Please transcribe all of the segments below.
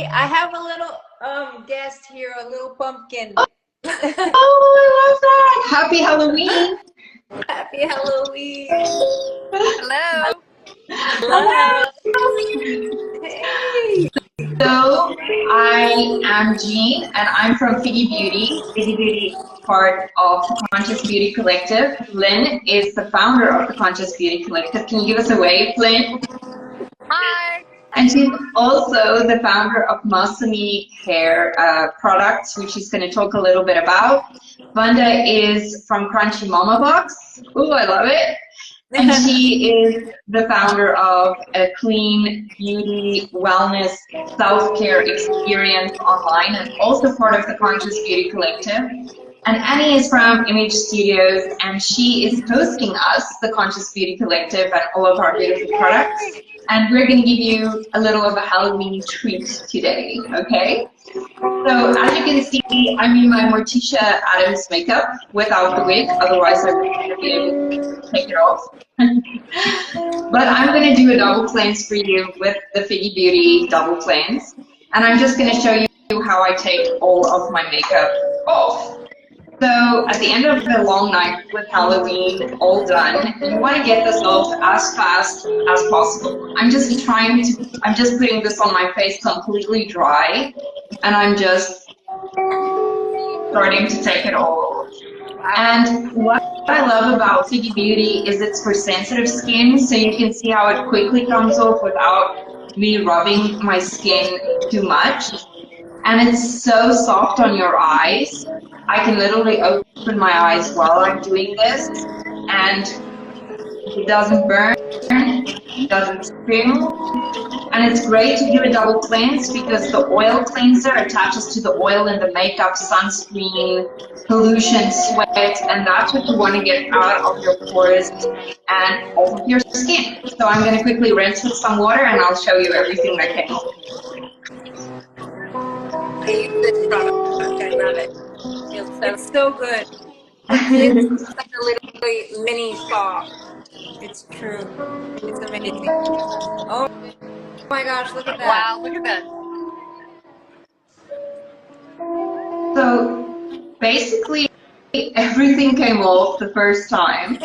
Hey, I have a little guest here, a little pumpkin. Oh, I love that. Happy Halloween. Happy Halloween. Hello. Hello. Hello. Hey. So I am Jeanne and I'm from Figgi Beauty. Figgi Beauty is part of the Conscious Beauty Collective. Lynn is the founder of the Conscious Beauty Collective. Can you give us a wave, Lynn? Hi. And she's also the founder of Masami Hair products, which she's going to talk a little bit about. Wanda is from Crunchy Mama Box. Ooh, I love it. And she is the founder of a clean beauty, wellness, self-care experience online and also part of the Conscious Beauty Collective. And Annie is from Image Studios and she is hosting us, the Conscious Beauty Collective, and all of our beautiful products. And we're going to give you a little of a Halloween treat today, okay? So as you can see, I'm in my Morticia Adams makeup without the wig, otherwise I wouldn't be able to take it off. But I'm going to do a double cleanse for you with the Figgi Beauty double cleanse. And I'm just going to show you how I take all of my makeup off. So at the end of the long night with Halloween all done, you want to get this off as fast as possible. I'm just putting this on my face completely dry, and I'm just starting to take it all off. And what I love about Figgi Beauty is it's for sensitive skin, so you can see how it quickly comes off without me rubbing my skin too much. And it's so soft on your eyes. I can literally open my eyes while I'm doing this, and it doesn't burn, it doesn't sting. And it's great to do a double cleanse because the oil cleanser attaches to the oil in the makeup, sunscreen, pollution, sweat, and that's what you want to get out of your pores and off of your skin. So I'm going to quickly rinse with some water and I'll show you everything that came off. I use this product. I love it. It's so good. It's like a little mini spa. It's true. It's amazing. Oh my gosh, look at that. Wow, look at that. So basically everything came off the first time.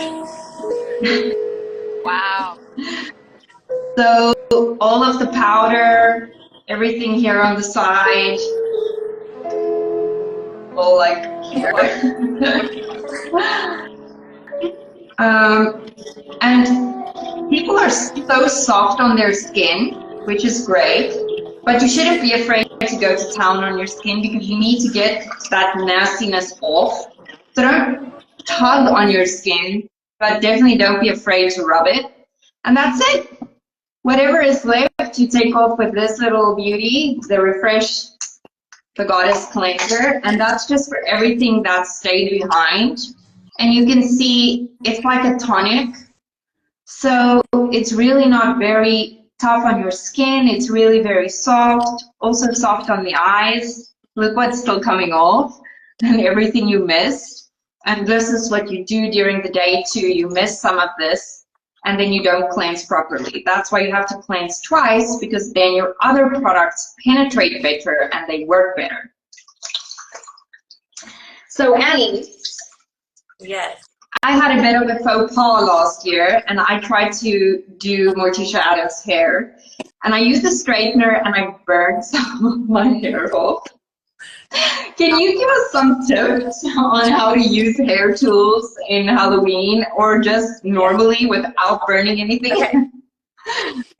Wow. So all of the powder, everything here on the side, all like here. And people are so soft on their skin, which is great, but you shouldn't be afraid to go to town on your skin because you need to get that nastiness off. So don't tug on your skin, but definitely don't be afraid to rub it. And that's it. Whatever is left, you take off with this little beauty, the Refresh the Goddess Cleanser, and that's just for everything that stayed behind. And you can see it's like a tonic, so it's really not very tough on your skin. It's really very soft, also soft on the eyes. Look what's still coming off and everything you missed. And this is what you do during the day too. You miss some of this and then you don't cleanse properly. That's why you have to cleanse twice, because then your other products penetrate better and they work better. So Annie, Yes. I had a bit of a faux pas last year and I tried to do Morticia Adams hair and I used a straightener and I burned some of my hair off. Can you give us some tips on how to use hair tools in Halloween or just normally without burning anything? Okay.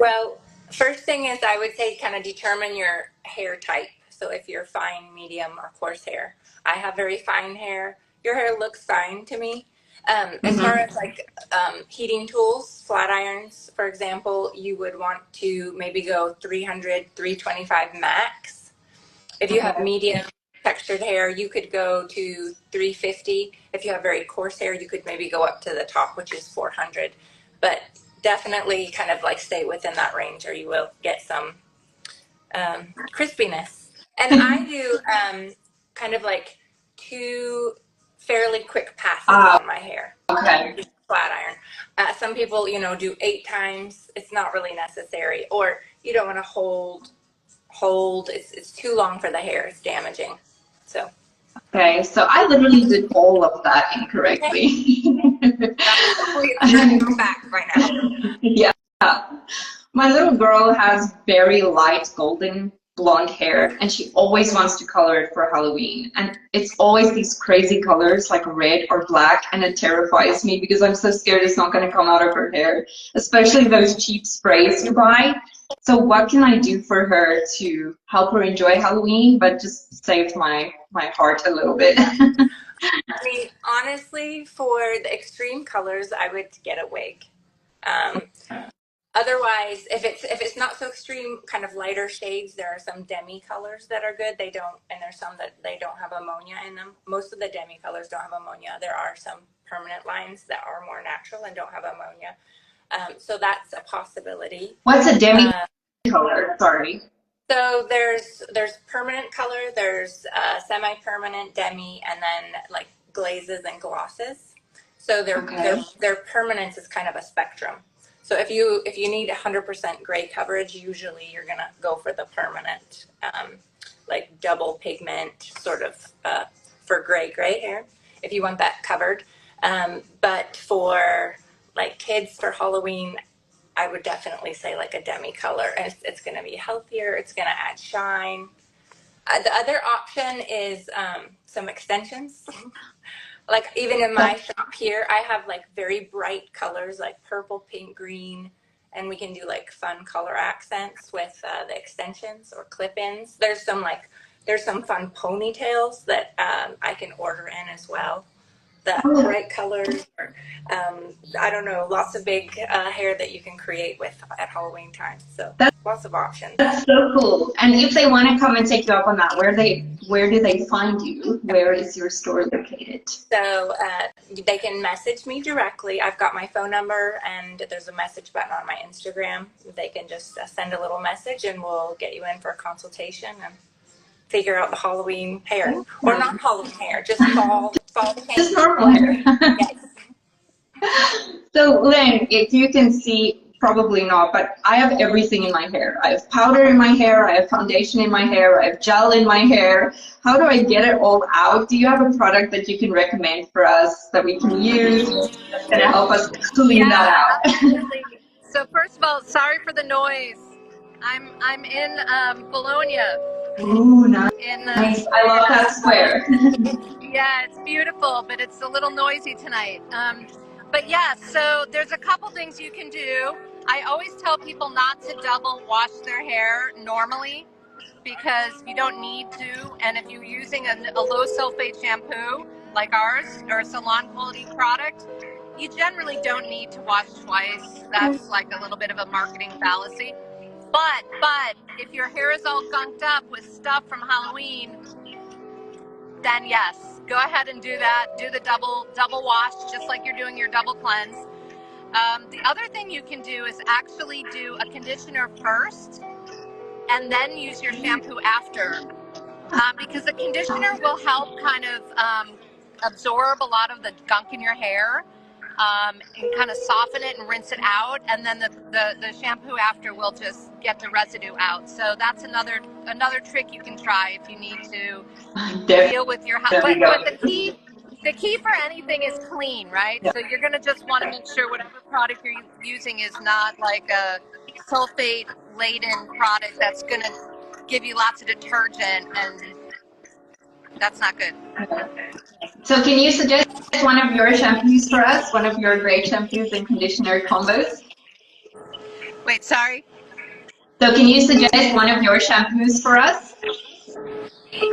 Well, first thing is I would say kind of determine your hair type. So if you're fine, medium, or coarse hair. I have very fine hair. Your hair looks fine to me. As far as like heating tools, flat irons, for example, you would want to maybe go 300, 325 max. If you have medium textured hair, you could go to 350. If you have very coarse hair, you could maybe go up to the top, which is 400. But definitely kind of like stay within that range or you will get some crispiness. And I do kind of like 2 fairly quick passes on my hair. Okay. Flat iron. Some people, do 8 times. It's not really necessary. Or you don't want to hold hold. It's too long for the hair. It's damaging. So. Okay, so I literally did all of that Okay. incorrectly. Hopefully it's grown back by now. Yeah. My little girl has very light golden blonde hair, and she always wants to color it for Halloween. And it's always these crazy colors like red or black, and it terrifies me because I'm so scared it's not going to come out of her hair, especially those cheap sprays you buy. So what can I do for her to help her enjoy Halloween, but just save my heart a little bit? I mean, honestly, for the extreme colors, I would get a wig. Um, Otherwise, if it's not so extreme, kind of lighter shades, there are some demi colors that are good. They don't, and there's some that they don't have ammonia in them. Most of the demi colors don't have ammonia. There are some permanent lines that are more natural and don't have ammonia. So that's a possibility. What's a demi color? Sorry. So there's permanent color, there's semi-permanent, demi, and then like glazes and glosses. So their permanence is kind of a spectrum. So if you need 100% gray coverage, usually you're gonna go for the permanent, like double pigment sort of for gray hair if you want that covered. But for like kids for Halloween, I would definitely say like a demi color. And it's going to be healthier. It's going to add shine. The other option is some extensions. Like even in my shop here, I have like very bright colors like purple, pink, green, and we can do like fun color accents with the extensions or clip-ins. There's some fun ponytails that I can order in as well. The bright colors, or I don't know, lots of big hair that you can create with at Halloween time. So lots of options. That's so cool. And if they want to come and take you up on that, where do they find you? Where is your store located? So they can message me directly. I've got my phone number, and there's a message button on my Instagram. They can just send a little message, and we'll get you in for a consultation and figure out the Halloween hair, or not Halloween hair, just fall. Just normal hair. Yes. So Lynn, if you can see, probably not, but I have everything in my hair. I have powder in my hair, I have foundation in my hair, I have gel in my hair. How do I get it all out? Do you have a product that you can recommend for us that we can use that's going to help us clean that out? Absolutely. So first of all, sorry for the noise. I'm in Bologna. Ooh, nice. I love that square. Yeah, it's beautiful, but it's a little noisy tonight. But yeah, so there's a couple things you can do. I always tell people not to double wash their hair normally because you don't need to. And if you're using a low sulfate shampoo like ours or a salon quality product, you generally don't need to wash twice. That's like a little bit of a marketing fallacy. But if your hair is all gunked up with stuff from Halloween, then yes, go ahead and do that. Do the double wash, just like you're doing your double cleanse. The other thing you can do is actually do a conditioner first and then use your shampoo after. Because the conditioner will help kind of absorb a lot of the gunk in your hair and kind of soften it and rinse it out. And then the shampoo after will just get the residue out. So that's another trick you can try if you need to deal with your house. But the key for anything is clean, right? So you're going to just want to make sure whatever product you're using is not like a sulfate laden product that's going to give you lots of detergent, and that's not good. So can you suggest one of your shampoos for us? One of your great shampoos and conditioner combos? Wait, sorry? So can you suggest one of your shampoos for us?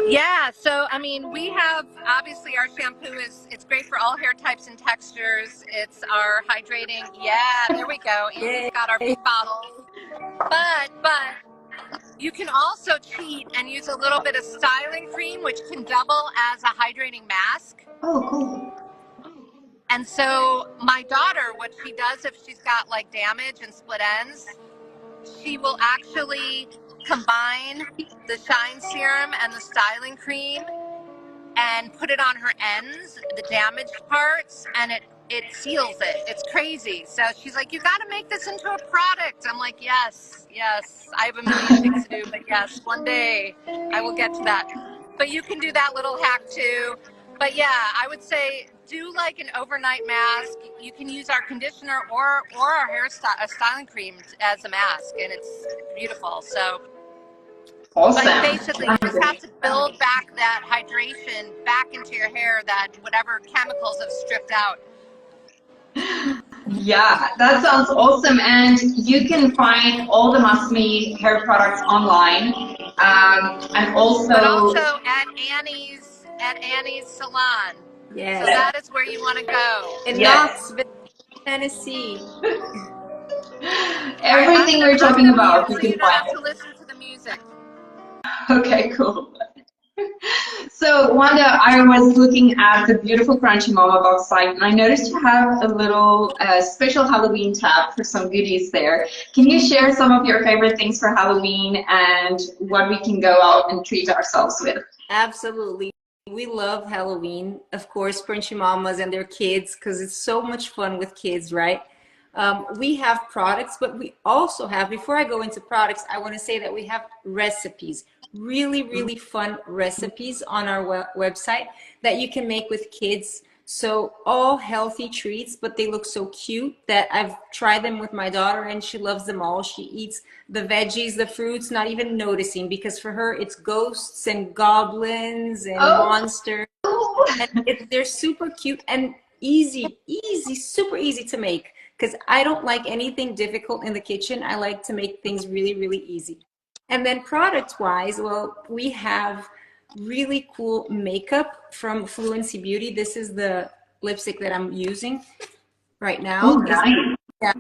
Yeah, so I mean, we have, obviously our shampoo it's great for all hair types and textures. It's our hydrating, yeah, there we go. Andy's got our big bottles. But you can also cheat and use a little bit of styling cream, which can double as a hydrating mask. Oh, cool. And so my daughter, what she does if she's got like damage and split ends, she will actually combine the shine serum and the styling cream and put it on her ends, the damaged parts, and it it seals it. It's crazy. So she's like, you got to make this into a product. I'm like, yes, yes. I have a million things to do, but yes, one day I will get to that. But you can do that little hack too. But yeah, I would say do like an overnight mask. You can use our conditioner or our styling cream as a mask, and it's beautiful. So, Awesome. but basically, you just have to build back that hydration back into your hair that whatever chemicals have stripped out. Yeah, that sounds awesome. And you can find all the Masami hair products online. And also, but also at Annie's salon. Yes. So that is where you want to go. In yes. Knoxville, Tennessee. Everything we're talking about, you so can you don't find have it. to listen to the music. Okay, cool. So Wanda, I was looking at the beautiful Crunchy Mama box site, and I noticed you have a little special Halloween tab for some goodies there. Can you share some of your favorite things for Halloween and what we can go out and treat ourselves with? Absolutely. We love Halloween, of course, Crunchy Mamas and their kids, because it's so much fun with kids, right? We have products, but we also have, before I go into products, I want to say that we have recipes, really, really fun recipes on our website that you can make with kids. So all healthy treats, but they look so cute that I've tried them with my daughter and she loves them all. She eats the veggies, the fruits, not even noticing, because for her it's ghosts and goblins and monsters. And they're super cute and easy, super easy to make, because I don't like anything difficult in the kitchen. I like to make things really, really easy. And then product wise, well, we have really cool makeup from Fluency Beauty. This is the lipstick that I'm using right now. Yeah.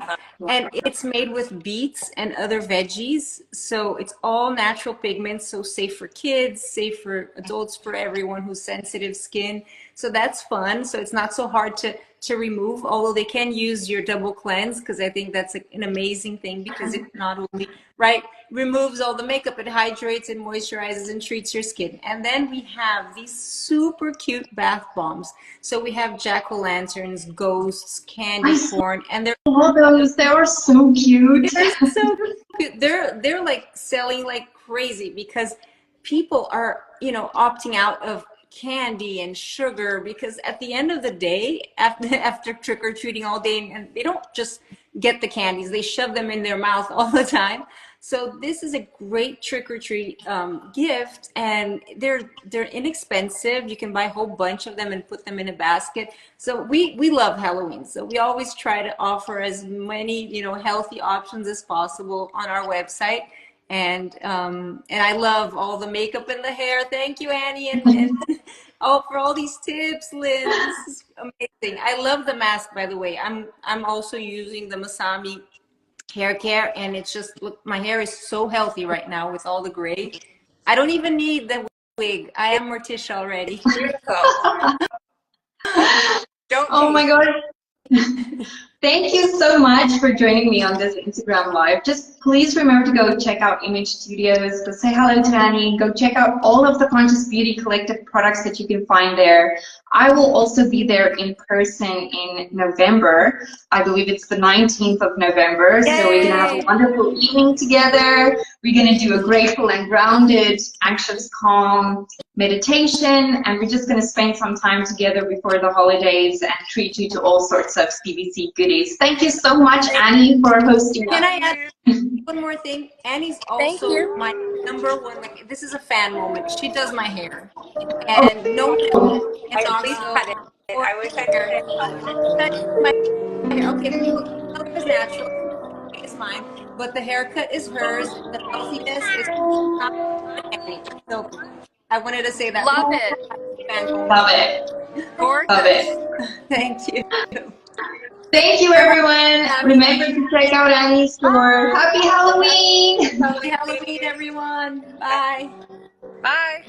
And it's made with beets and other veggies. So it's all natural pigments. So safe for kids, safe for adults, for everyone who's sensitive skin. So that's fun. So it's not so hard to remove, although they can use your double cleanse, because I think that's an amazing thing, because it not only, right, removes all the makeup, it hydrates and moisturizes and treats your skin. And then we have these super cute bath bombs. So we have jack-o'-lanterns, ghosts, candy corn, and they're all those. They are so cute. They're so cute. They're like selling like crazy, because people are, you know, opting out of candy and sugar, because at the end of the day, after trick-or-treating all day, and they don't just get the candies, they shove them in their mouth all the time. So this is a great trick-or-treat gift, and they're inexpensive. You can buy a whole bunch of them and put them in a basket. So we love Halloween. So we always try to offer as many, you know, healthy options as possible on our website. And I love all the makeup and the hair. Thank you, Annie, and for all these tips, Lynn. This is amazing. I love the mask, by the way. I'm also using the Masami Hair Care, and it's just, look, my hair is so healthy right now with all the gray. I don't even need the wig. I am Morticia already. Don't Oh my God. Thank you so much for joining me on this Instagram Live. Just please remember to go check out Image Studios, go say hello to Annie, go check out all of the Conscious Beauty Collective products that you can find there. I will also be there in person in November. I believe it's the 19th of November. Yay! So we're going to have a wonderful evening together. We're going to do a grateful and grounded, anxious, calm meditation, and we're just going to spend some time together before the holidays and treat you to all sorts of CBC goodies. Thank you so much, Annie, for hosting us. Can I add one more thing? Annie's also my #1, like, this is a fan moment. She does my hair. And no one else can also, I wish I could my hair. Okay, look, the color is natural, it's mine, but the haircut is hers. The healthiness is not Annie. So I wanted to say that. Love it. Love it. Gorgeous. Love it. Thank you. Thank you, everyone. Remember to check out Annie's store. Happy Halloween! Happy Halloween, everyone. Bye. Bye.